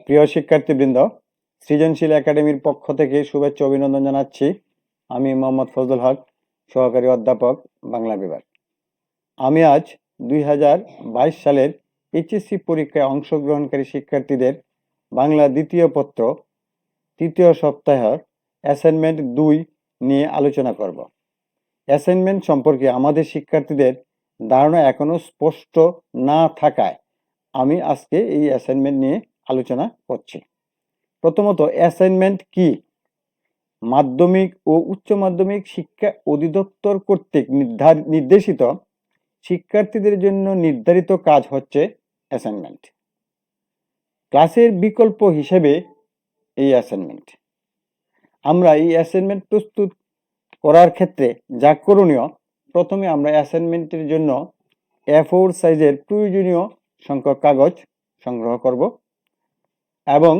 প্রিয় শিক্ষার্থীবৃন্দ, সৃজনশীল একাডেমির পক্ষ থেকে শুভেচ্ছা অভিনন্দন জানাচ্ছি। আমি মোহাম্মদ ফজলুল হক, সহকারী অধ্যাপক, বাংলা বিভাগ। আমি আজ 2022 সালের এইচএসসি পরীক্ষায় অংশগ্রহণকারী শিক্ষার্থীদের বাংলা দ্বিতীয় পত্র তৃতীয় সপ্তাহের অ্যাসাইনমেন্ট 2 নিয়ে আলোচনা করব। অ্যাসাইনমেন্ট সম্পর্কে আমাদের শিক্ষার্থীদের ধারণা এখনো স্পষ্ট না থাকায় আমি আজকে এই অ্যাসাইনমেন্ট নিয়ে আলোচনা করছি। প্রথমত, অ্যাসাইনমেন্ট কি? মাধ্যমিক ও উচ্চ মাধ্যমিক শিক্ষা অধিদপ্তর কর্তৃক নির্দেশিত শিক্ষার্থীদের জন্য নির্ধারিত কাজ হচ্ছে অ্যাসাইনমেন্ট। ক্লাসের বিকল্প হিসেবে এই অ্যাসাইনমেন্ট। আমরা এই অ্যাসাইনমেন্ট প্রস্তুত করার ক্ষেত্রে যা করণীয়, প্রথমে আমরা অ্যাসাইনমেন্টের জন্য A4 সাইজের প্রয়োজনীয় সংখ্যক কাগজ সংগ্রহ করব এবং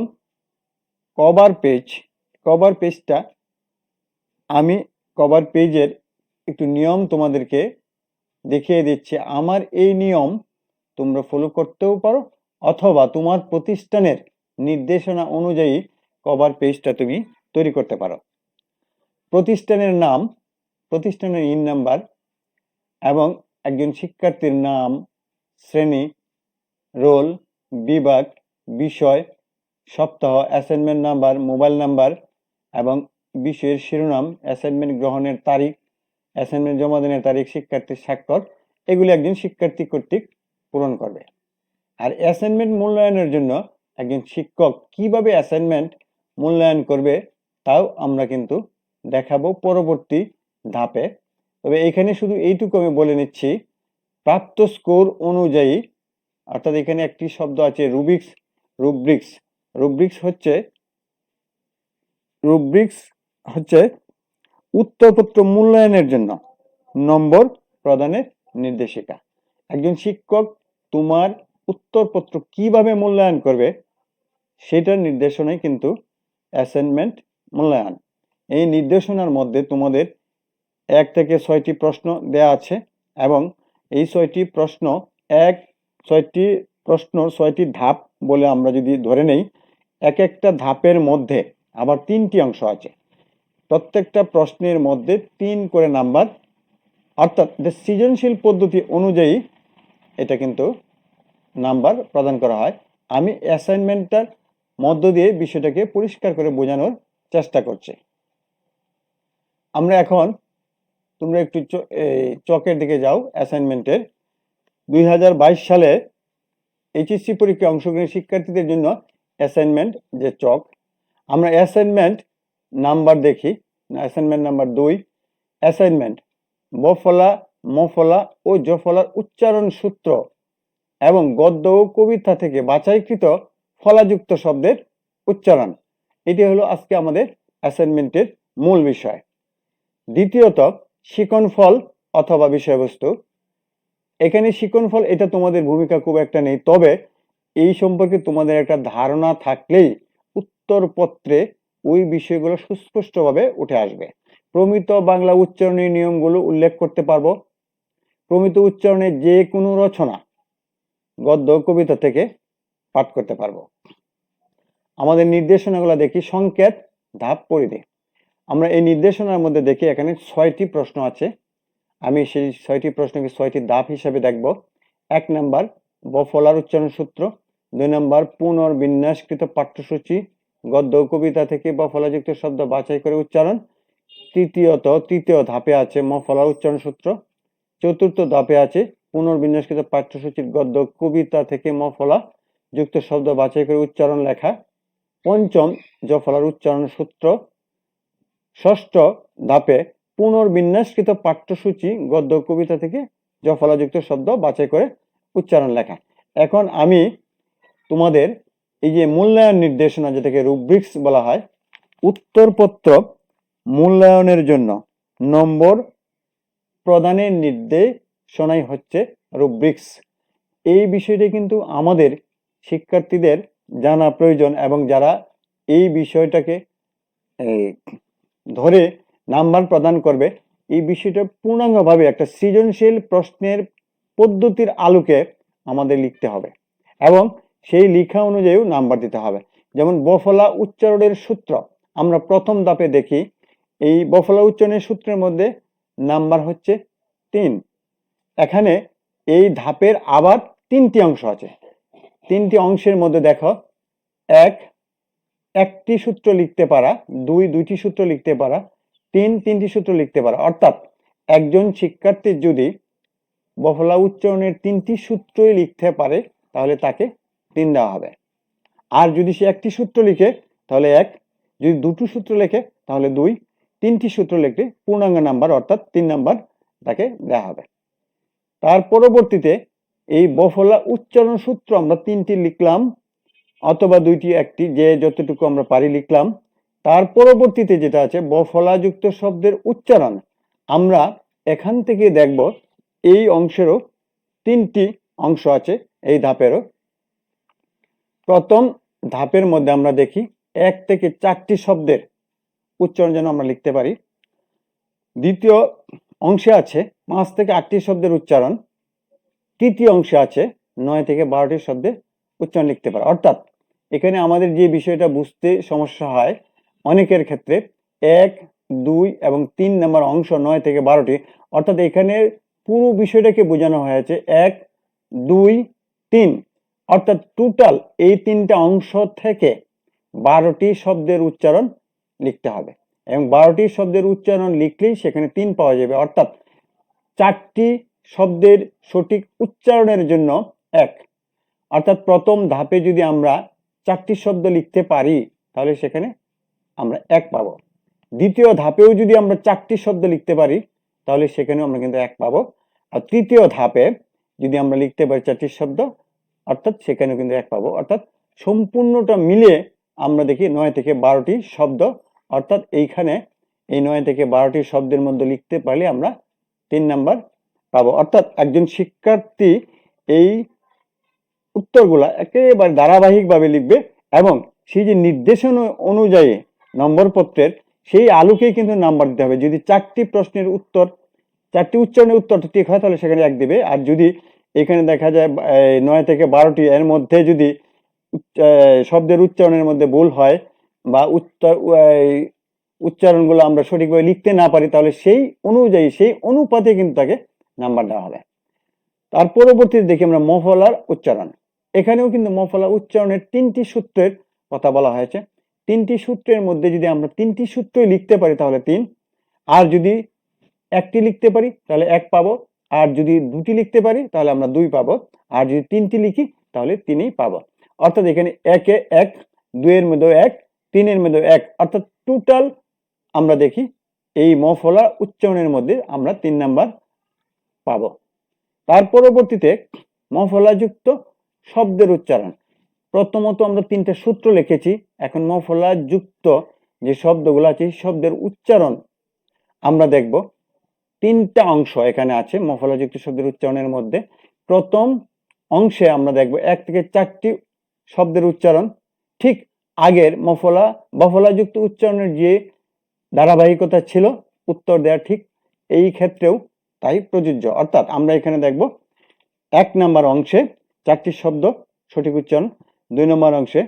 কভার পেজটা আমি কভার পেজের একটু নিয়ম তোমাদেরকে দেখিয়ে দিচ্ছি। আমার এই নিয়ম তোমরা ফলো করতেও পারো, অথবা তোমার প্রতিষ্ঠানের নির্দেশনা অনুযায়ী কভার পেজটা তুমি তৈরি করতে পারো। প্রতিষ্ঠানের নাম, প্রতিষ্ঠানের ইন নাম্বার এবং একজন শিক্ষার্থীর নাম, শ্রেণী, রোল, বিভাগ, বিষয়, সপ্তাহ, অ্যাসাইনমেন্ট নাম্বার, মোবাইল নাম্বার এবং বিষয়ের শিরোনাম, অ্যাসাইনমেন্ট গ্রহণের তারিখ, অ্যাসাইনমেন্ট জমা দেওয়ার তারিখ, শিক্ষার্থীর স্বাক্ষর, এগুলি একজন শিক্ষার্থী কর্তৃক পূরণ করবে। আর অ্যাসাইনমেন্ট মূল্যায়নের জন্য একজন শিক্ষক কিভাবে অ্যাসাইনমেন্ট মূল্যায়ন করবে তাও আমরা কিন্তু দেখাবো পরবর্তী ধাপে। তবে এখানে শুধু এইটুকু আমি বলে নিচ্ছি, প্রাপ্ত স্কোর অনুযায়ী, অর্থাৎ এখানে একটি শব্দ আছে রুব্রিক্স হচ্ছে উত্তরপত্র মূল্যায়নের জন্য নম্বর প্রদানের নির্দেশিকা। একজন শিক্ষক তোমার উত্তরপত্র কিভাবে মূল্যায়ন করবে সেটার নির্দেশনাই কিন্তু অ্যাসাইনমেন্ট মূল্যায়ন। এই নির্দেশনার মধ্যে তোমাদের 1 থেকে 6টি প্রশ্ন দেয়া আছে এবং এই 6টি প্রশ্ন 6টি ধাপ বলে আমরা যদি ধরে নেই, এক একটা ধাপের মধ্যে আবার 3টি অংশ আছে। প্রত্যেকটা প্রশ্নের মধ্যে 3 করে নাম্বার, অর্থাৎ সৃজনশীল পদ্ধতি অনুযায়ী এটা কিন্তু নাম্বার প্রদান করা হয়। আমি অ্যাসাইনমেন্টটার মধ্য দিয়ে বিষয়টাকে পরিষ্কার করে বোঝানোর চেষ্টা করছি। আমরা এখন, তোমরা একটু চকের দিকে যাও। অ্যাসাইনমেন্টের 2022 সালে এইচএসসি পরীক্ষায় অংশগ্রহণী শিক্ষার্থীদের জন্য অ্যাসাইনমেন্ট যে চক, আমরা অ্যাসাইনমেন্ট নাম্বার দেখি। অ্যাসাইনমেন্ট নাম্বার 2, অ্যাসাইনমেন্ট বফলা, মফলা ও জফলার উচ্চারণ সূত্র এবং গদ্য ও কবিতা থেকে বাছাইকৃত ফলাযুক্ত শব্দের উচ্চারণ। এটি হলো আজকে আমাদের অ্যাসাইনমেন্টের মূল বিষয়। দ্বিতীয়ত, শিকনফল অথবা বিষয়বস্তু। এখানে শিকনফল, এটা তোমাদের ভূমিকা খুব একটা নেই, তবে এই সম্পর্কে তোমাদের একটা ধারণা থাকলেই উত্তরপত্রে ওই বিষয়গুলো সুস্পষ্টভাবে উঠে আসবে। প্রমিত বাংলা উচ্চারণের নিয়মগুলো উল্লেখ করতে পারবো। প্রমিত উচ্চারণের যে কোনো রচনা গদ্য কবিতা থেকে পাঠ করতে পারবো। আমাদের নির্দেশনাগুলো দেখি। সংকেত, ধাপ, পরিধি। আমরা এই নির্দেশনার মধ্যে দেখি এখানে 6টি প্রশ্ন আছে। আমি সেই 6টি প্রশ্নকে 6টি ধাপ হিসেবে দেখব। 1 নাম্বার বফলার উচ্চারণ সূত্র, 2 নাম্বার পুনর্বিন্যাসকৃত পাঠ্যসূচি, গদ্য কবিতা থেকে বফলাযুক্ত শব্দ বাছাই করে উচ্চারণ। তৃতীয় ধাপে আছে মফলার উচ্চারণ সূত্র। 4র্থ ধাপে আছে পুনর্বিন্যাসকৃত পাঠ্যসূচির গদ্য কবিতা থেকে মফলা যুক্ত শব্দ বাছাই করে উচ্চারণ লেখা। 5ম জফলার উচ্চারণ সূত্র। 6ষ্ঠ ধাপে পুনর্বিন্যাসকৃত পাঠ্যসূচি গদ্য কবিতা থেকে জফলাযুক্ত শব্দ বাছাই করে উচ্চারণ লেখা। এখন আমি তোমাদের এই যে মূল্যায়ন নির্দেশনা, যেটাকে রুব্রিক্স বলা হয়, উত্তরপত্র মূল্যায়নের জন্য নম্বর প্রদানের নির্দেশনাই হচ্ছে রুব্রিক্স। এই বিষয়টি কিন্তু আমাদের শিক্ষার্থীদের জানা প্রয়োজন এবং যারা এই বিষয়টাকে ধরে নাম্বার প্রদান করবে, এই বিষয়টা পূর্ণাঙ্গভাবে একটা সৃজনশীল প্রশ্নের পদ্ধতির আলোকে আমাদের লিখতে হবে এবং সেই লেখা অনুযায়ী নাম্বার দিতে হবে। যেমন বফলা উচ্চারণের সূত্র আমরা প্রথম ধাপে দেখি। এই বফলা উচ্চারণের সূত্রের মধ্যে নাম্বার হচ্ছে 3। এখানে এই ধাপের আবার 3টি অংশ আছে। 3টি অংশের মধ্যে দেখো, 1 একটি সূত্র লিখতে পারা, 2 দুইটি সূত্র লিখতে পারা, 3 তিনটি সূত্র লিখতে পারা। অর্থাৎ একজন শিক্ষার্থী যদি বফলা উচ্চারণের 3টি সূত্রই লিখতে পারে তাহলে তাকে 3 দেওয়া হবে। আর যদি সে একটি সূত্র লিখে তাহলে 1, যদি দুটো সূত্র লেখে তাহলে 2, 3টি সূত্র লিখলে পূর্ণাঙ্গ নাম্বার অর্থাৎ 3 নাম্বার তাকে দেওয়া হবে। তার পরবর্তীতে এই বফলা উচ্চারণ সূত্র আমরা 3টি লিখলাম অথবা 2টি, একটি, যে যতটুকু আমরা পারি লিখলাম। তার পরবর্তীতে যেটা আছে বফলাযুক্ত শব্দের উচ্চারণ, আমরা এখান থেকে দেখব এই অংশেরও 3টি অংশ আছে। এই ধাপেরও প্রথম ধাপের মধ্যে আমরা দেখি 1 থেকে 4টি শব্দের উচ্চারণ যেন আমরা লিখতে পারি। দ্বিতীয় অংশে আছে 5 থেকে 8টি শব্দের উচ্চারণ। তৃতীয় অংশে আছে 9 থেকে 12টি শব্দের উচ্চারণ লিখতে পারে। অর্থাৎ এখানে আমাদের যে বিষয়টা বুঝতে সমস্যা হয় অনেকের ক্ষেত্রে 1, 2 এবং 3 নম্বর অংশ 9 থেকে 12টি, অর্থাৎ এখানে পুরো বিষয়টাকে বোঝানো হয়েছে 1, 2, 3, অর্থাৎ টোটাল এই 3টা অংশ থেকে 12টি শব্দের উচ্চারণ লিখতে হবে এবং 12টি শব্দের উচ্চারণ লিখলেই সেখানে 3 পাওয়া যাবে। অর্থাৎ 4টি শব্দের সঠিক উচ্চারণের জন্য 1, অর্থাৎ প্রথম ধাপে যদি আমরা 4টি শব্দ লিখতে পারি তাহলে সেখানে আমরা 1 পাবো। দ্বিতীয় ধাপেও যদি আমরা 4টি শব্দ লিখতে পারি তাহলে সেখানেও আমরা কিন্তু 1 পাবো। আর তৃতীয় ধাপে যদি আমরা লিখতে পারি 4টি শব্দ অর্থাৎ সেখানেও কিন্তু 1 পাবো। অর্থাৎ সম্পূর্ণটা মিলিয়ে আমরা দেখি 9 থেকে 12টি শব্দ, অর্থাৎ এইখানে এই 9 থেকে 12টি শব্দের মধ্যে লিখতে পারলে আমরা 3 নাম্বার পাবো। অর্থাৎ একজন শিক্ষার্থী এই উত্তরগুলা একেবারে ধারাবাহিকভাবে লিখবে এবং সেই যে নির্দেশনা অনুযায়ী নম্বর পত্রের সেই আলোকেই কিন্তু নাম্বার দিতে হবে। যদি 4টি প্রশ্নের উত্তর, 4টি উচ্চারণের উত্তরটা ঠিক হয় তাহলে সেখানে 1 দিবে। আর যদি এখানে দেখা যায় 9 থেকে 12টি এর মধ্যে যদি শব্দের উচ্চারণের মধ্যে ভুল হয় বা উচ্চারণগুলো আমরা সঠিকভাবে লিখতে না পারি তাহলে সেই অনুযায়ী সেই অনুপাতে কিন্তু তাকে নাম্বার দেওয়া হবে। তার পরবর্তীতে দেখি আমরা মফলার উচ্চারণ। এখানেও কিন্তু মফলা উচ্চারণের 3টি সূত্রের কথা বলা হয়েছে। 3টি সূত্রের মধ্যে যদি আমরা 3টি সূত্রই লিখতে পারি তাহলে 3, আর যদি একটি লিখতে পারি তাহলে 1 পাবো, আর যদি 2টি লিখতে পারি তাহলে আমরা 2 পাবো, আর যদি 3টি লিখি তাহলে 3ই পাবো। অর্থাৎ এখানে 1 এ 1, 2 এর মধ্যে 1, 3 এর মধ্যে 1, অর্থাৎ টোটাল আমরা দেখি এই মফলা উচ্চারণের মধ্যে আমরা 3 নাম্বার পাবো। তার পরবর্তীতে মফলাযুক্ত শব্দের উচ্চারণ। প্রথমত আমরা 3টা সূত্র লিখেছি, এখন মফলাযুক্ত যে শব্দগুলো আছে এই শব্দের উচ্চারণ আমরা দেখব। 3টা অংশ এখানে আছে মফলাযুক্ত শব্দের উচ্চারণের মধ্যে। প্রথম অংশে আমরা দেখব 1 থেকে 4টি শব্দের উচ্চারণ। ঠিক আগের বফলাযুক্ত উচ্চারণের যে ধারাবাহিকতা ছিল উত্তর দেওয়া ঠিক এই ক্ষেত্রেও তাই প্রযোজ্য। অর্থাৎ আমরা এখানে দেখব 1 নম্বর অংশে 4টি শব্দ সঠিক উচ্চারণ, 2 নম্বর অংশে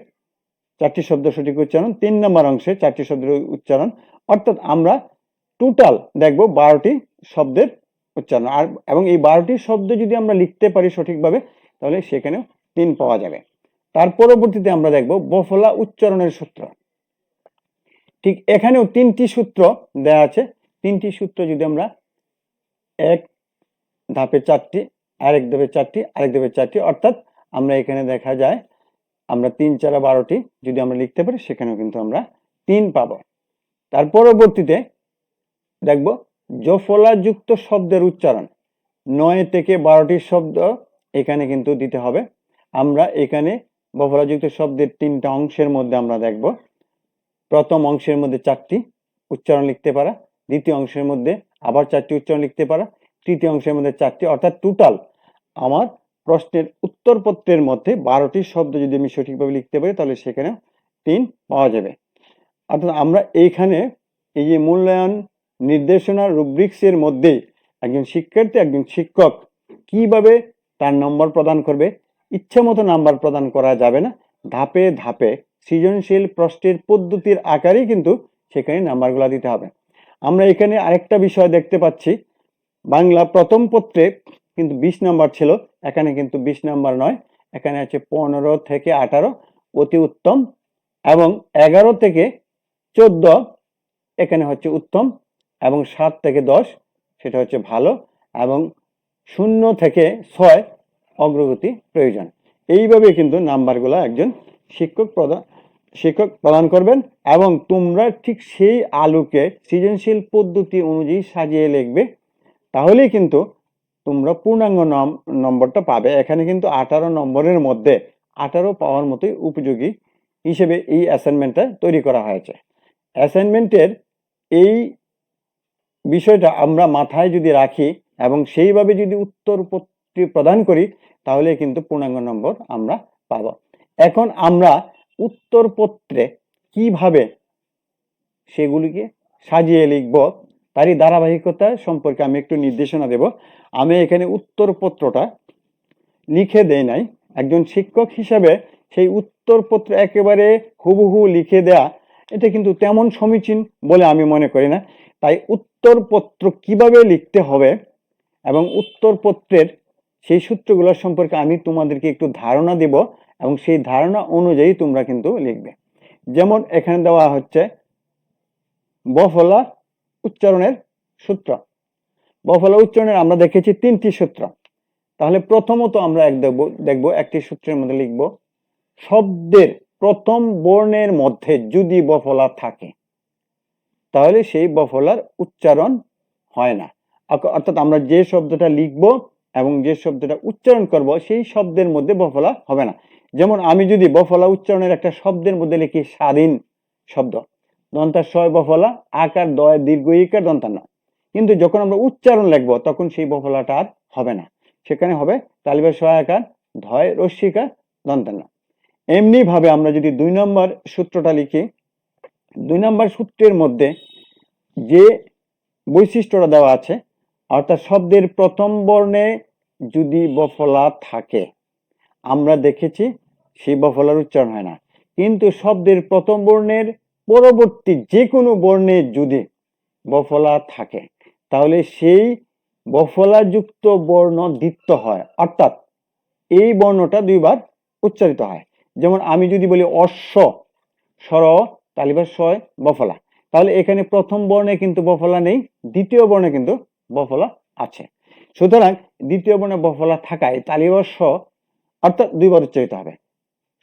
4টি শব্দ সঠিক উচ্চারণ, 3 নম্বর অংশে 4টি শব্দের উচ্চারণ। অর্থাৎ আমরা টোটাল দেখব 12টি শব্দের উচ্চারণ। আর এবং এই 12টি শব্দ যদি আমরা লিখতে পারি সঠিকভাবে তাহলে সেখানেও 3 পাওয়া যাবে। তার পরবর্তীতে আমরা দেখব বফলা উচ্চারণের সূত্র। ঠিক এখানেও 3টি সূত্র দেওয়া আছে। 3টি সূত্র যদি আমরা 1 ধাপে 4টি, আরেক ধাপে 4টি, আরেক ধাপে 4টি, অর্থাৎ আমরা এখানে দেখা যায় আমরা 3 4 12টি যদি আমরা লিখতে পারি সেখানেও কিন্তু আমরা 3 পাবো। তার পরবর্তীতে দেখব জফলাযুক্ত শব্দের উচ্চারণ। 9 থেকে 12টি শব্দ এখানে কিন্তু দিতে হবে। আমরা এখানে বফলাযুক্ত শব্দের 3টা অংশের মধ্যে আমরা দেখব প্রথম অংশের মধ্যে 4টি উচ্চারণ লিখতে পারা, দ্বিতীয় অংশের মধ্যে আবার 4টি উচ্চারণ লিখতে পারা, তৃতীয় অংশের মধ্যে 4টি, অর্থাৎ টোটাল আমার প্রশ্নের উত্তরপত্রের মধ্যে 12টি শব্দ যদি আমি সঠিকভাবে লিখতে পারি তাহলে সেখানে 3 পাওয়া যাবে। অর্থাৎ আমরা এইখানে এই যে মূল্যায়ন নির্দেশনা রুব্রিক্সের মধ্যে একজন শিক্ষার্থী একজন শিক্ষক কিভাবে তার নম্বর প্রদান করবে, ইচ্ছা মতো নাম্বার প্রদান করা যাবে না, ধাপে ধাপে সৃজনশীল প্রশ্নের পদ্ধতির আকারেই কিন্তু সেখানে নাম্বারগুলো দিতে হবে। আমরা এখানে আরেকটা বিষয় দেখতে পাচ্ছি, বাংলা প্রথম পত্রে কিন্তু 20 নাম্বার ছিল, এখানে কিন্তু 20 নাম্বার নয়, এখানে আছে 15 থেকে 18 অতি উত্তম, এবং 11 থেকে 14 এখানে হচ্ছে উত্তম, এবং 7 থেকে 10 সেটা হচ্ছে ভালো, এবং 0 থেকে 6 অগ্রগতি প্রয়োজন। এইভাবে কিন্তু নাম্বারগুলো একজন শিক্ষক প্রদান করবেন, এবং তোমরা ঠিক সেই আলোকে সৃজনশীল পদ্ধতি অনুযায়ী সাজিয়ে লিখবে, তাহলেই কিন্তু তোমরা পূর্ণাঙ্গ নম্বরটা পাবে। এখানে কিন্তু 18 নম্বরের মধ্যে 18 পাওয়ার মতোই উপযোগী হিসেবে এই অ্যাসাইনমেন্টটা তৈরি করা হয়েছে। অ্যাসাইনমেন্টের এই বিষয়টা আমরা মাথায় যদি রাখি এবং সেইভাবে যদি উত্তরপত্র প্রদান করি, তাহলে কিন্তু পূর্ণাঙ্গ নম্বর আমরা পাব। এখন আমরা উত্তরপত্রে কিভাবে সেগুলিকে সাজিয়ে লিখব তারই ধারাবাহিকতা সম্পর্কে আমি একটু নির্দেশনা দেব। আমি এখানে উত্তরপত্রটা লিখে দেই নাই। একজন শিক্ষক হিসাবে সেই উত্তরপত্র একেবারে হুবহু লিখে দেয়া এটা কিন্তু তেমন সমীচীন বলে আমি মনে করি না। তাই উত্তরপত্র কিভাবে লিখতে হবে এবং উত্তরপত্রের সেই সূত্রগুলো সম্পর্কে আমি তোমাদেরকে একটু ধারণা দেব, এবং সেই ধারণা অনুযায়ী তোমরা কিন্তু লিখবে। যেমন এখানে দেওয়া হচ্ছে বফলা উচ্চারণের সূত্র। বফলা উচ্চারণের আমরা দেখেছি 3টি সূত্র। তাহলে প্রথমত আমরা দেখব একটি সূত্রের মধ্যে লিখব, শব্দের প্রথম বর্ণের মধ্যে যদি বফলা থাকে তাহলে সেই বফলার উচ্চারণ হয় না। অর্থাৎ আমরা যে শব্দটা লিখব এবং যে শব্দটা উচ্চারণ করব সেই শব্দের মধ্যে বফলা হবে না। যেমন আমি যদি বফলা উচ্চারণের একটা শব্দের মধ্যে লিখি স্বাধীন শব্দ, দন্তাস্বয় বফলা, আকার দয় দীর্ঘ ইকার দন্তান্ন, কিন্তু যখন আমরা উচ্চারণ লিখব তখন সেই বফলাটা আর হবে না, সেখানে হবে তালিবের সহায়কার ধয় রস্যিকা দন্তান্ন। এমনি ভাবে আমরা যদি 2 নম্বর সূত্রটা লিখি, 2 নম্বর সূত্রের মধ্যে যে বৈশিষ্ট্যটা দেওয়া আছে, অর্থাৎ শব্দের প্রথম বর্ণে যদি বফলা থাকে, আমরা দেখেছি সেই বফলার উচ্চারণ হয় না, কিন্তু শব্দের প্রথম বর্ণের পরবর্তী যে কোনো বর্ণে যদি বফলা থাকে তাহলে সেই বফলাযুক্ত বর্ণ দ্বিত্ব হয়, অর্থাৎ এই বর্ণটা 2 বার উচ্চারিত হয়। যেমন আমি যদি বলি অশ্ব, স্বর তালিবার শয় বফলা, তাহলে এখানে প্রথম বর্ণে কিন্তু বফলা নেই, দ্বিতীয় বর্ণে কিন্তু বফলা আছে। সুতরাং দ্বিতীয় বর্ণে বফলা থাকায় তালিবার স অর্থাৎ 2 বার উচ্চারিত হবে।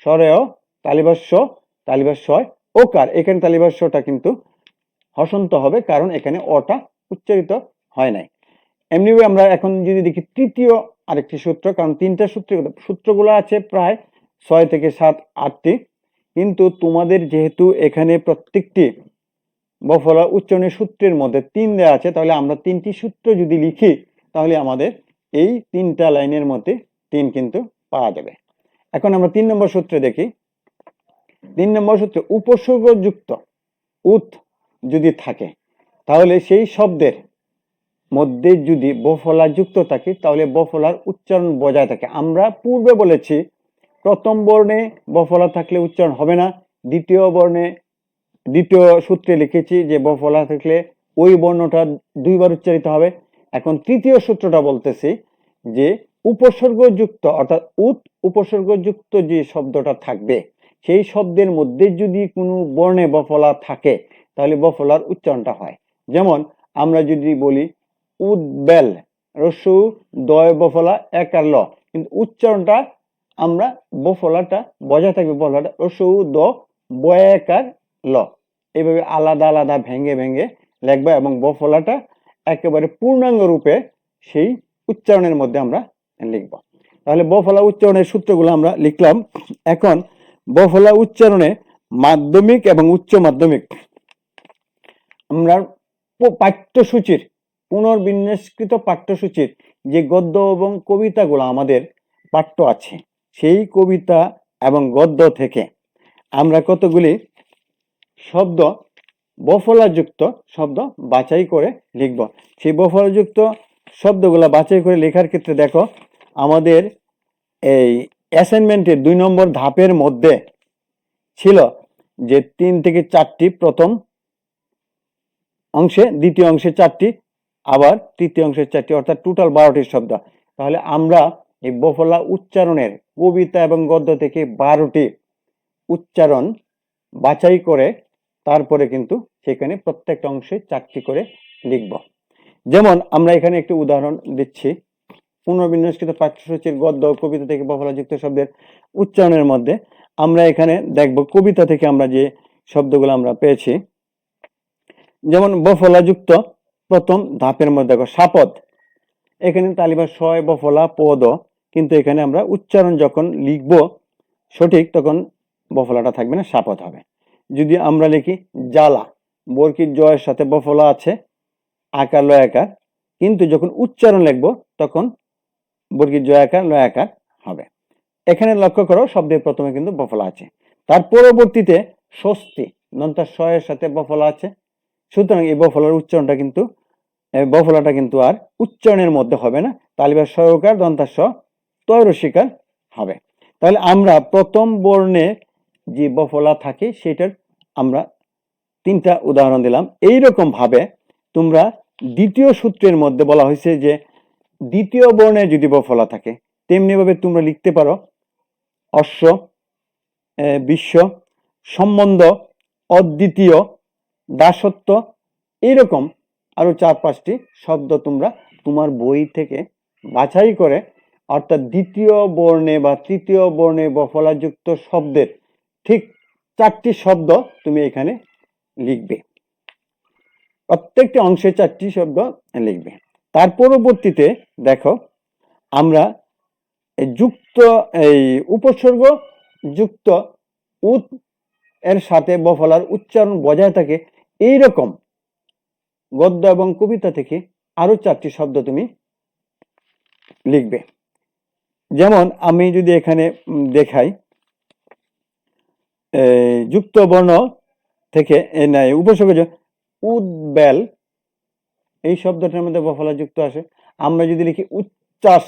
স্বরেও তালিবার স তালিবার শয় ওকার, এখানে তালিবার শটা কিন্তু হসন্ত হবে, কারণ এখানে অটা উচ্চারিত হয় নাই। এমনিভাবে আমরা এখন যদি দেখি তৃতীয় আরেকটি সূত্র, কারণ 3টা সূত্রগুলো আছে প্রায় 6 থেকে 7 8টি, কিন্তু তোমাদের যেহেতু এখানে প্রত্যেকটি বফলা উচ্চারণের সূত্রের মধ্যে 3 দেওয়া আছে, তাহলে আমরা 3টি সূত্র যদি লিখি তাহলে আমাদের এই 3টা লাইনের মধ্যে 3 কিন্তু পাওয়া যাবে। এখন আমরা 3 নম্বর সূত্রে দেখি। 3 নম্বর সূত্রে উপসর্গযুক্ত উত যদি থাকে তাহলে সেই শব্দের মধ্যে যদি বফলা যুক্ত থাকে তাহলে বফলার উচ্চারণ বজায় থাকে। আমরা পূর্বে বলেছি প্রথম বর্ণে বফলা থাকলে উচ্চারণ হবে না, দ্বিতীয় সূত্রে লিখেছি যে বফলা থাকলে ওই বর্ণটা 2 বার উচ্চারিত হবে। এখন তৃতীয় সূত্রটা বলতেছি যে উপসর্গযুক্ত অর্থাৎ উপসর্গযুক্ত যে শব্দটা থাকবে সেই শব্দের মধ্যে যদি কোনো বর্ণে বফলা থাকে তাহলে বফলার উচ্চারণটা হয়। যেমন আমরা যদি বলি উদ্বেল, রস্যু দয় বফলা একার ল, কিন্তু উচ্চারণটা আমরা বফলাটা বজায় থাকবে, বফলাটা রস্যু দ বয়াকার ল, এইভাবে আলাদা আলাদা ভেঙে ভেঙে লিখবা এবং বফলাটা একেবারে পূর্ণাঙ্গ রূপে সেই উচ্চারণের মধ্যে আমরা লিখব। তাহলে বফলা উচ্চারণের সূত্রগুলো আমরা লিখলাম। এখন বফলা উচ্চারণে মাধ্যমিক এবং উচ্চ মাধ্যমিক আমরা পাঠ্যসূচির পুনর্বিন্যাসকৃত পাঠ্যসূচির যে গদ্য এবং কবিতাগুলো আমাদের পাঠ্য আছে, সেই কবিতা এবং গদ্য থেকে আমরা কতগুলি শব্দ বফলাযুক্ত শব্দ বাছাই করে লিখব। সেই বফলাযুক্ত শব্দগুলা বাছাই করে লেখার ক্ষেত্রে দেখো আমাদের এই অ্যাসাইনমেন্টের 2 নম্বর ধাপের মধ্যে ছিল যে 3 থেকে 4টি প্রথম অংশে, দ্বিতীয় অংশে 4টি, আবার তৃতীয় অংশে 4টি, অর্থাৎ টোটাল 12টি শব্দ। তাহলে আমরা এই বফলা উচ্চারণের কবিতা এবং গদ্য থেকে 12টি উচ্চারণ বাছাই করে তারপরে কিন্তু সেখানে প্রত্যেকটা অংশে 4টি করে লিখব। যেমন আমরা এখানে একটি উদাহরণ দিচ্ছি। পুনর্বিন্যাসকৃত পাঠ্যসূচির গদ্য ও কবিতা থেকে বফলাযুক্ত শব্দের উচ্চারণের মধ্যে আমরা এখানে দেখব কবিতা থেকে আমরা যে শব্দগুলো আমরা পেয়েছি। যেমন বফলাযুক্ত প্রথম ধাপের মধ্যে দেখো সাপদ, এখানে তালিবা শয় বফলা পদ, কিন্তু এখানে আমরা উচ্চারণ যখন লিখব সঠিক তখন বফলাটা থাকবে না, সাপদ হবে। যদি আমরা লিখি জ্বালা, বর্গীর জয়ের সাথে বফলা আছে, আকার লয়াকার, কিন্তু যখন উচ্চারণ লিখব তখন বর্গীর জয়াকার লয়াকার হবে। এখানে লক্ষ্য করো শব্দের প্রথমে কিন্তু বফলা আছে, তার পরবর্তীতে স্বস্তি দন্তা শয়ের সাথে বফলা আছে, সুতরাং এই বফলার উচ্চারণটা কিন্তু বফলাটা কিন্তু আর উচ্চারণের মধ্যে হবে না, তালিবা সয়কার দন্তা স তয়রসিকার হবে। তাহলে আমরা প্রথম বর্ণে যে বফলা থাকে সেটার আমরা 3টা উদাহরণ দিলাম। এইরকম ভাবে তোমরা দ্বিতীয় সূত্রের মধ্যে বলা হয়েছে যে দ্বিতীয় বর্ণে যদি বফলা থাকে তেমনি ভাবে তোমরা লিখতে পারো অশ্ব, বিশ্ব, সম্বন্ধ, অদ্বিতীয়, দাসত্ব, এইরকম আরো 4-5টি শব্দ তোমরা তোমার বই থেকে বাছাই করে, অর্থাৎ দ্বিতীয় বর্ণে বা তৃতীয় বর্ণে বফলাযুক্ত শব্দের ঠিক 4টি শব্দ তুমি এখানে লিখবে, প্রত্যেকটি অংশে 4টি শব্দ লিখবে। তার পরবর্তীতে দেখো আমরা যুক্ত এই উপসর্গ যুক্ত উৎ এর সাথে বফলার উচ্চারণ বজায় থাকে এইরকম গদ্য এবং কবিতা থেকে আরো 4টি শব্দ তুমি লিখবে। যেমন আমি যদি এখানে দেখাই যুক্ত বর্ণ থেকে উপসর্গ উদ্বেল, এই শব্দটার মধ্যে বফলা যুক্ত আসে। আমরা যদি লিখি উচ্চাস,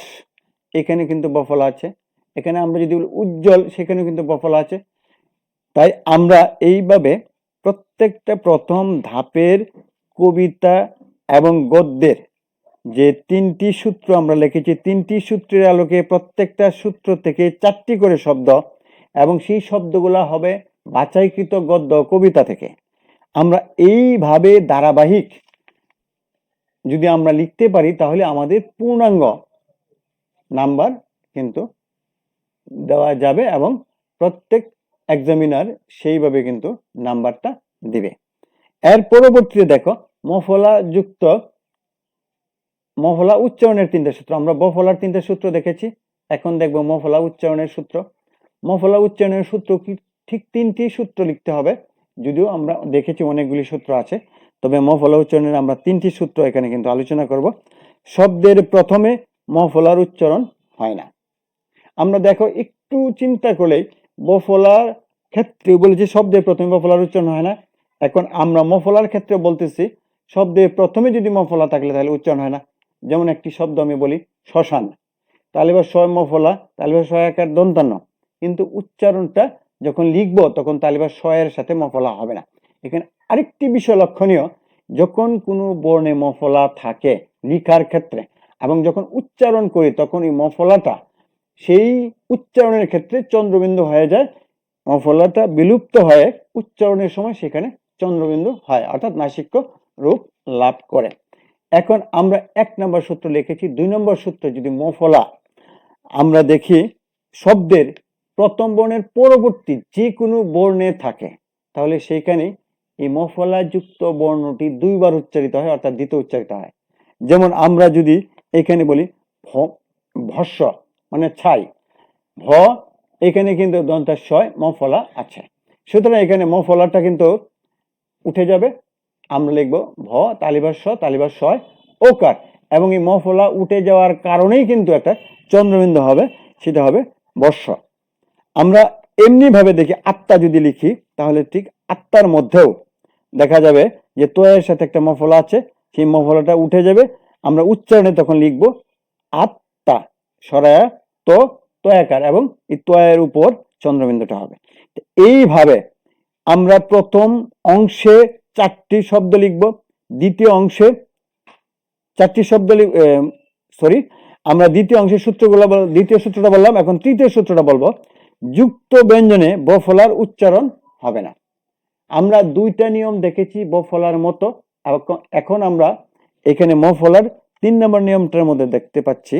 এখানে কিন্তু বফলা আছে। এখানে আমরা যদি বলি উজ্জ্বল, সেখানে কিন্তু বফলা আছে। তাই আমরা এইভাবে প্রত্যেকটা প্রথম ধাপের কবিতা এবং গদ্যের যে 3টি সূত্র আমরা লিখেছি, 3টি সূত্রের আলোকে প্রত্যেকটা সূত্র থেকে 4টি করে শব্দ, এবং সেই শব্দগুলা হবে বাছাইকৃত গদ্য কবিতা থেকে। আমরা এইভাবে ধারাবাহিক যদি আমরা লিখতে পারি তাহলে আমাদের পূর্ণাঙ্গ নাম্বার কিন্তু দেওয়া যাবে এবং প্রত্যেক এক্সামিনার সেইভাবে কিন্তু নাম্বারটা দিবে। এর পরবর্তীতে দেখো মফলা উচ্চারণের 3টা সূত্র। আমরা বফলার 3টা সূত্র দেখেছি, এখন দেখব মফলা উচ্চারণের সূত্র। মফলা উচ্চারণের সূত্র কি ঠিক 3টি সূত্র লিখতে হবে, যদিও আমরা দেখেছি অনেকগুলি সূত্র আছে, তবে মফলা উচ্চারণের আমরা 3টি সূত্র এখানে কিন্তু আলোচনা করব। শব্দের প্রথমে মফলার উচ্চারণ হয় না। আমরা দেখো একটু চিন্তা করলে বফলার ক্ষেত্রে বলেছি শব্দের প্রথমে বফলার উচ্চারণ হয় না, এখন আমরা মফলার ক্ষেত্রে বলতেছি শব্দের প্রথমে যদি মফলা থাকলে তাহলে উচ্চারণ হয় না। যেমন একটি শব্দ আমি বলি শ্মশান, তাহলে বা শয় মফলা, তাহলে বা শয় আকার দন্তান্ন, কিন্তু উচ্চারণটা যখন লিখবো তখন তালিবা শয়ের সাথে মফলা হবে না। এখানে আরেকটি বিষয় লক্ষণীয়, যখন কোনো বর্ণে মফলা থাকে লিখার ক্ষেত্রে এবং যখন উচ্চারণ করি তখন এই মফলাটা সেই উচ্চারণের ক্ষেত্রে চন্দ্রবিন্দু হয়ে যায়, মফলাটা বিলুপ্ত হয়ে উচ্চারণের সময় সেখানে চন্দ্রবিন্দু হয়, অর্থাৎ নাসিক্য রূপ লাভ করে। এখন আমরা 1 নম্বর সূত্র লিখেছি। 2 নম্বর সূত্র যদি মফলা আমরা দেখি শব্দের প্রথম বর্ণের পরবর্তী যে কোনো বর্ণে থাকে তাহলে সেইখানে এই মফলা যুক্ত বর্ণটি 2বার উচ্চারিত হয়, অর্থাৎ দ্বিতীয় উচ্চারিত হয়। যেমন আমরা যদি এখানে বলি ভস্য মানে ছাই, ভ এখানে কিন্তু দন্তাশয় মফলা আছে, সুতরাং এখানে মফলাটা কিন্তু উঠে যাবে। আমরা লিখব ভ তালিবাস শয় ওকার, এবং এই মফলা উঠে যাওয়ার কারণেই কিন্তু একটা চন্দ্রবিন্দু হবে, সেটা হবে বর্ষ। আমরা এমনি ভাবে দেখি আত্মা যদি লিখি তাহলে ঠিক আত্মার মধ্যেও দেখা যাবে যে তয়ের সাথে একটা মফলা আছে, সেই মফলাটা উঠে যাবে। আমরা উচ্চারণে তখন লিখব আত্মা সরায়া তো তয়াকার, এবং এই তয়ের উপর চন্দ্রবিন্দুটা হবে। এইভাবে আমরা প্রথম অংশে 4টি শব্দ লিখব, দ্বিতীয় অংশে 4টি শব্দ আমরা দ্বিতীয় অংশের দ্বিতীয় সূত্রটা বললাম। এখন তৃতীয় সূত্রটা বলবো। যুক্ত ব্যঞ্জনে ব ফলার উচ্চারণ হবে না। আমরা 2টা নিয়ম দেখেছি ব ফলার মতো। এখন আমরা এখানে ম ফলার 3 নম্বর নিয়মটার মধ্যে দেখতে পাচ্ছি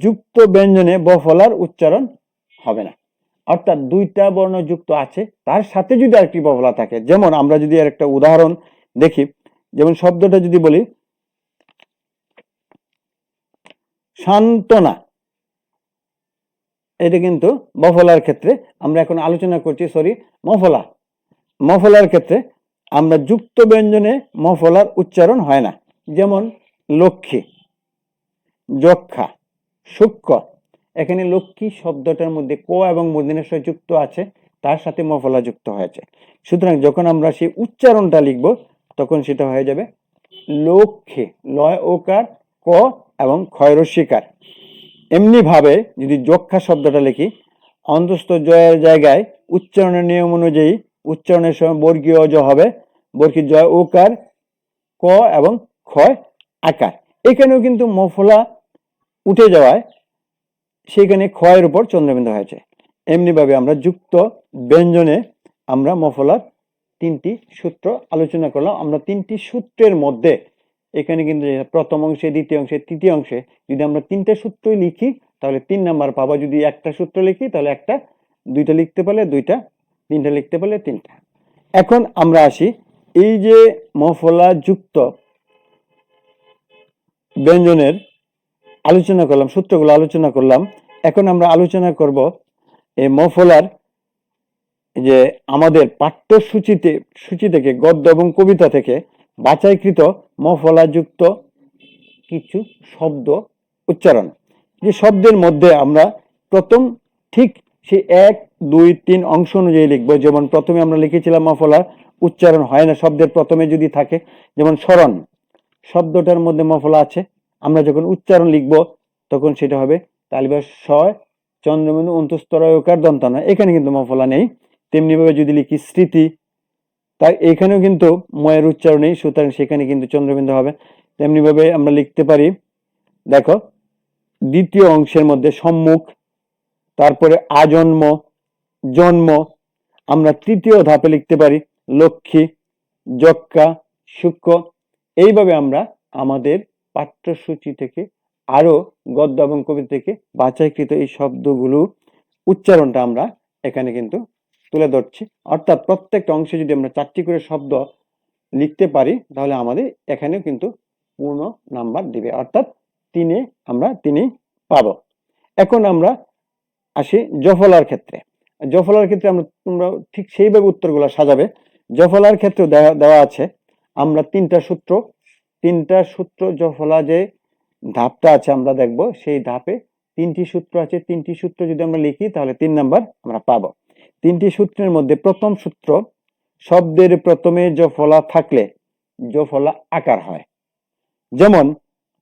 যুক্ত ব্যঞ্জনে ব ফলার উচ্চারণ হবে না। অর্থাৎ 2টা বর্ণ যুক্ত আছে, তার সাথে যদি আরেকটি ব ফলা থাকে, যেমন আমরা যদি আর একটা উদাহরণ দেখি, যেমন শব্দটা যদি বলি সান্ত্বনা, এটা কিন্তু বফলার ক্ষেত্রে আমরা এখন আলোচনা করছি, মফলার ক্ষেত্রে আমরা যুক্ত ব্যঞ্জনে মফলার উচ্চারণ হয় না। যেমন লক্ষ্মী, যক্ষা, সূক্ষ্ম। এখানে লক্ষ্মী শব্দটার মধ্যে ক এবং মূর্ধন্য যুক্ত আছে, তার সাথে মফলা যুক্ত হয়েছে। সুতরাং যখন আমরা সেই উচ্চারণটা লিখব তখন সেটা হয়ে যাবে লক্ষ্মী, লয় ওকার, ক এবং ক্ষয় রস্যিকার। এমনি ভাবে যদি যক্ষা শব্দটা লিখি, অন্তস্থ জয়ের জায়গায় উচ্চারণের নিয়ম অনুযায়ী উচ্চারণের সময় বর্গীয় জ হবে, বর্গীয় জয় ওকার, ক এবং ক্ষয় আকার। এখানেও কিন্তু মফলা উঠে যাওয়ায় সেখানে ক্ষয়ের উপর চন্দ্রবিন্দু হয়েছে। এমনি ভাবে আমরা যুক্ত ব্যঞ্জনে আমরা মফলার 3টি সূত্র আলোচনা করলাম। আমরা 3টি সূত্রের মধ্যে এখানে কিন্তু প্রথম অংশে, দ্বিতীয় অংশে, তৃতীয় অংশে যদি আমরা 3টে সূত্রই লিখি তাহলে 3 নাম্বার পাবো। যদি একটা সূত্র লিখি তাহলে একটা, 2টা লিখতে পারলে 2টা, 3টা লিখতে পারলে 3টা। এখন আমরা আসি, এই যে মফলা যুক্ত ব্যঞ্জনের আলোচনা করলাম, সূত্রগুলো আলোচনা করলাম। এখন আমরা আলোচনা করব এই মফলার যে আমাদের পাঠ্যসূচি থেকে গদ্য এবং কবিতা থেকে বাছাইকৃত মফলা যুক্ত কিছু শব্দ উচ্চারণ। যে শব্দের মধ্যে আমরা প্রথম ঠিক সেই 1, 2, 3 অংশ অনুযায়ী লিখবো। যেমন প্রথমে আমরা লিখেছিলাম মফলা উচ্চারণ হয় না শব্দের প্রথমে যদি থাকে, যেমন স্মরণ শব্দটার মধ্যে মফলা আছে, আমরা যখন উচ্চারণ লিখব তখন সেটা হবে তালিবা শয় চন্দ্রবিন্দু অন্তস্তরয়কার দন্তানা, এখানে কিন্তু মফলা নেই। তেমনি ভাবে যদি লিখি স্মৃতি, তাই এখানেও কিন্তু ময়ের উচ্চারণ নেই, সুতরাং সেখানে কিন্তু চন্দ্রবিন্দু হবে। তেমনি ভাবে আমরা লিখতে পারি, দেখো দ্বিতীয় অংশের মধ্যে সম্মুখ, তারপরে আজন্ম, জন্ম। আমরা তৃতীয় ধাপে লিখতে পারি লক্ষ্মী, যক্ষা, সূক্ষ্ম। এইভাবে আমরা আমাদের পাঠ্যসূচি থেকে আরো গদ্য এবং কবিতা থেকে বাছাইকৃত এই শব্দগুলো উচ্চারণটা আমরা এখানে কিন্তু তুলে ধরছি। অর্থাৎ প্রত্যেকটা অংশে যদি আমরা 4টি করে শব্দ লিখতে পারি তাহলে আমাদের এখানেও কিন্তু পূর্ণ নাম্বার দিবে, অর্থাৎ 3-এ আমরা 3-ই পাবো। এখন আমরা আসি জফলার ক্ষেত্রে। জফলার ক্ষেত্রে তোমরা ঠিক সেইভাবে উত্তরগুলো সাজাবে। জফলার ক্ষেত্রে দেওয়া আছে আমরা 3টা সূত্র জফলা যে ধাপটা আছে আমরা দেখব, সেই ধাপে 3টি সূত্র আছে। 3টি সূত্র যদি আমরা লিখি তাহলে 3 নাম্বার আমরা পাবো। 3টি সূত্রের মধ্যে প্রথম সূত্র, শব্দের প্রথমে জফলা থাকলে জফলা আকার হয়। যেমন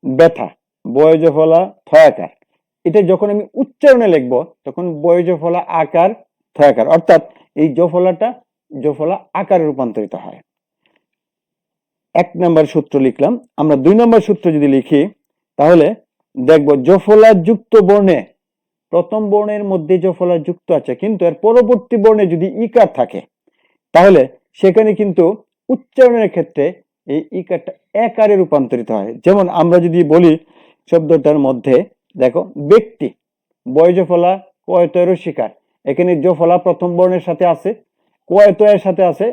ব্যথা, বয় জফলা থয়াকার। এটা যখন আমি উচ্চারণে লিখব তখন বয় জফলা আকার থয়াকার, অর্থাৎ এই জফলাটা জফলা আকারে রূপান্তরিত হয়। 1 নাম্বার সূত্র লিখলাম। আমরা 2 নাম্বার সূত্র যদি লিখি তাহলে দেখব জফলা যুক্ত বর্ণে প্রথম বর্ণের মধ্যে জফলা যুক্ত আছে, কিন্তু এর পরবর্তী বর্ণে যদি ইকার থাকে তাহলে সেখানে কিন্তু উচ্চারণের ক্ষেত্রে এই ইকারটা একারে রূপান্তরিত হয়। যেমন আমরা যদি বলি শব্দটার মধ্যে দেখো ব্যক্তি, বয় জফলা কয়তয়ের শিকার, এখানে জফলা প্রথম বর্ণের সাথে আছে, কয়তয়ের সাথে আছে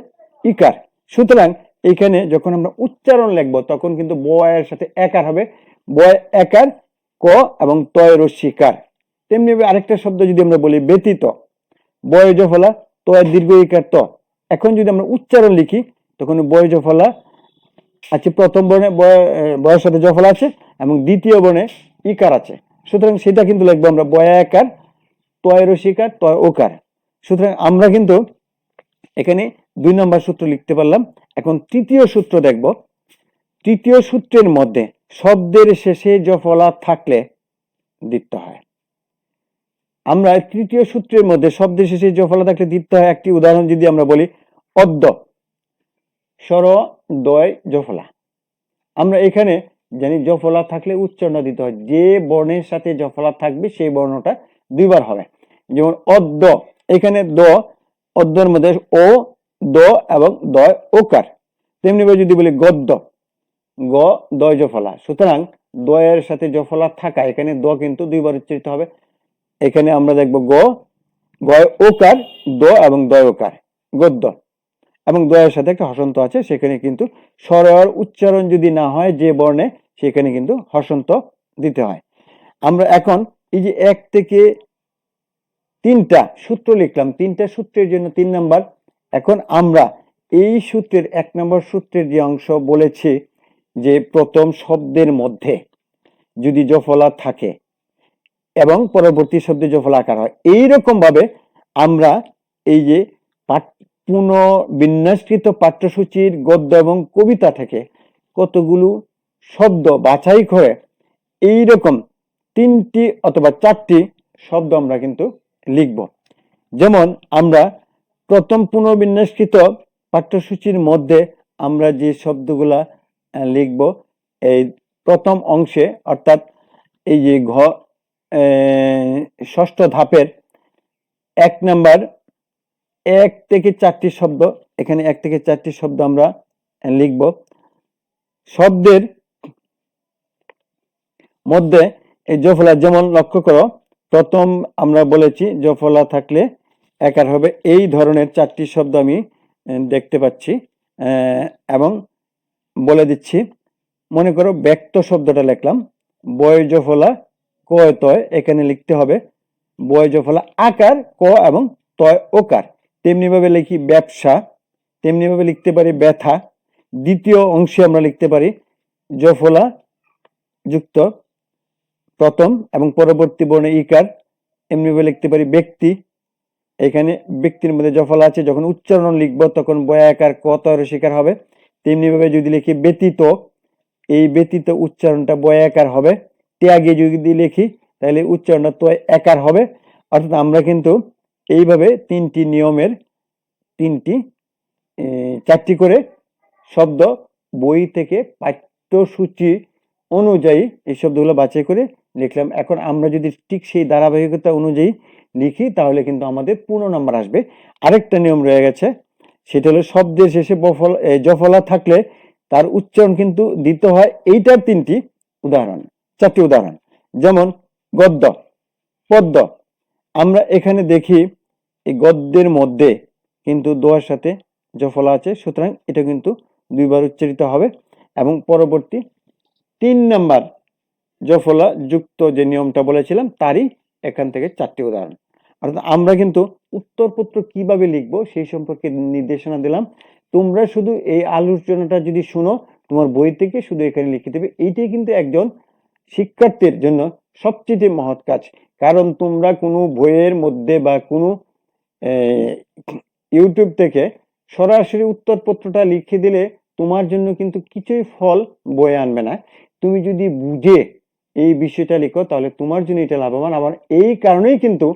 ইকার। সুতরাং এখানে যখন আমরা উচ্চারণ লিখবো তখন কিন্তু বয়ের সাথে একার হবে, বয় একার, ক এবং তয় রস্যিকার। তেমনি আরেকটা শব্দ যদি আমরা বলি ব্যতীত, বয় জফলা তয় দীর্ঘ ইকার ত। এখন যদি আমরা উচ্চারণ লিখি তখন বয় জফলা আছে, প্রথম বর্ণে বয়ের সাথে জফলা আছে এবং দ্বিতীয় বর্ণে ইকার আছে। সুতরাং সেটা কিন্তু লিখবো আমরা বয় একার, তয় রস্যিকার, তয় ওকার। সুতরাং আমরা কিন্তু এখানে 2 নাম্বার সূত্র লিখতে পারলাম। এখন তৃতীয় সূত্র দেখব। তৃতীয় সূত্রের মধ্যে শব্দের শেষে জফলা থাকলে দিতে হয়। আমরা তৃতীয় সূত্রের মধ্যে শব্দের শেষে জফলা থাকলে দিতে হয় একটি উদাহরণ যদি আমরা বলি, অদ্য স্বর দয় জফলা। আমরা এখানে জানি জফলা থাকলে উচ্চারণ দিতে হয়, যে বর্ণের সাথে জফলা থাকবে সেই বর্ণটা দুইবার হবে। যেমন অদ্য, এখানে দ, অদ্যর মধ্যে ও, দ এবং দয় ওকার। তেমনি যদি বলি গদ্য, গ দয় জফলা, সুতরাং দয়ের সাথে জফলা থাকা এখানে দ কিন্তু দুইবার উচ্চারিত হবে। এখানে আমরা দেখব গয় ওকার, দ এবং দয় ওকার, গদ্য। এবং দয়ের সাথে একটা হসন্ত আছে, সেখানে কিন্তু স্বরের উচ্চারণ যদি না হয় যে বর্ণে, সেখানে কিন্তু হসন্ত দিতে হয়। আমরা এখন এই যে 1 থেকে 3টা সূত্র লিখলাম, 3টা সূত্রের জন্য 3 নাম্বার। এখন আমরা এই সূত্রের 1 নম্বর সূত্রের যে অংশ বলেছি যে প্রথম শব্দের মধ্যে যদি জফলা থাকে এবং পরবর্তী শব্দে জফলা আকার হয়, এইরকম ভাবে আমরা এই যে পুনর্বিন্যাসকৃত পাঠ্যসূচির গদ্য এবং কবিতা থেকে কতগুলো শব্দ বাছাই করে এইরকম 3টি অথবা 4টি শব্দ আমরা কিন্তু লিখব। যেমন আমরা প্রথম পুনর্বিন্যাসকৃত পাঠ্যসূচির মধ্যে আমরা যে শব্দগুলা লিখব, এই প্রথম অংশে অর্থাৎ এই যে ষষ্ঠ ধাপের 1 নাম্বার 1 থেকে 4টি শব্দ, এখানে 1 থেকে 4টি শব্দ আমরা লিখব। শব্দের মধ্যে এই জফলা, যেমন লক্ষ্য করো, প্রথম আমরা বলেছি জফলা থাকলে একার হবে, এই ধরনের 4টি শব্দ আমি দেখতে পাচ্ছি এবং বলে দিচ্ছি। মনে করো ব্যক্ত শব্দটা লিখলাম, বয় জফলা কয় তয়, এখানে লিখতে হবে বয় জফলা আকার ক এবং তয় ওকার। তেমনি ভাবে লিখি ব্যবসা, তেমনি ভাবে লিখতে পারি ব্যথা। দ্বিতীয় অংশে আমরা লিখতে পারি জফলা যুক্ত প্রথম এবং পরবর্তী বর্ণে ইকার। এমনি ভাবে লিখতে পারি ব্যক্তি, এখানে ব্যক্তির মধ্যে জফলা আছে, যখন উচ্চারণ লিখব তখন বয়াকার ক তয় রসিকার হবে। তেমনি ভাবে যদি লিখি ব্যতীত, এই ব্যতীত উচ্চারণটা বয়াকার হবে। ত্যাগে যদি লিখি তাহলে উচ্চারণটা তয় একার হবে। অর্থাৎ আমরা কিন্তু এইভাবে 3টি নিয়মের 4টি করে শব্দ বই থেকে পাঠ্যসূচি অনুযায়ী এই শব্দগুলো বাছাই করে লিখলাম। এখন আমরা যদি ঠিক সেই ধারাবাহিকতা অনুযায়ী লিখি তাহলে কিন্তু আমাদের পূর্ণ নাম্বার আসবে। আরেকটা নিয়ম রয়ে গেছে, সেটা হলো শব্দের শেষে জফলা থাকলে তার উচ্চারণ কিন্তু দিতে হয়। এইটার 4টি উদাহরণ, যেমন গদ্য, পদ্য। আমরা এখানে দেখি এই গদ্যের মধ্যে কিন্তু দোয়ার সাথে জফলা আছে, সুতরাং এটা কিন্তু দুইবার উচ্চারিত হবে। এবং পরবর্তী 3 নাম্বার জফলা যুক্ত যে নিয়মটা বলেছিলাম তারই এখান থেকে 4টি উদাহরণ। অর্থাৎ আমরা কিন্তু উত্তরপত্র কিভাবে লিখবো সেই সম্পর্কে নির্দেশনা দিলাম। তোমরা শুধু এই আলোচনাটা যদি শুনো, তোমার বই থেকে শুধু এখানে লিখে দেবে। এইটাই কিন্তু একজন শিক্ষার্থীর জন্য সবচেয়ে মহৎ কাজ। কারণ তোমরা কোনো বইয়ের মধ্যে বা কোনো ইউটিউব থেকে সরাসরি উত্তরপত্রটা লিখে দিলে তোমার জন্য কিন্তু কিছুই ফল বয়ে আনবে না। তুমি যদি বুঝে এই বিষয়টা লিখো তাহলে তোমার জন্য এটা লাভবান। আবার এই কারণেই কিন্তু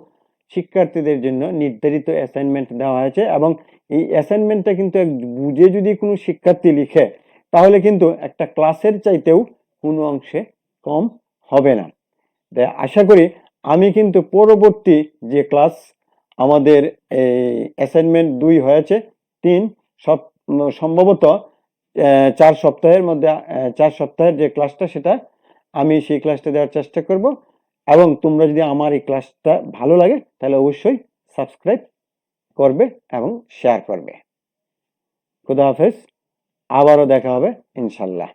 শিক্ষার্থীদের জন্য নির্ধারিত অ্যাসাইনমেন্ট দেওয়া হয়েছে, এবং এই অ্যাসাইনমেন্টটা কিন্তু বুঝে যদি কোনো শিক্ষার্থী লিখে তাহলে কিন্তু একটা ক্লাসের চাইতেও কোনো অংশে কম হবে না। আশা করি আমি কিন্তু পরবর্তী যে ক্লাস আমাদের এই অ্যাসাইনমেন্ট 2 হয়েছে 3, সম্ভবত 4 সপ্তাহের মধ্যে 4 সপ্তাহের যে ক্লাসটা সেটা আমি সেই ক্লাসটা দেওয়ার চেষ্টা করব। এবং তোমরা যদি আমার এই ক্লাসটা ভালো লাগে তাহলে অবশ্যই সাবস্ক্রাইব করবে এবং শেয়ার করবে। খুদা হাফেজ, আবারও দেখা হবে ইনশাল্লাহ।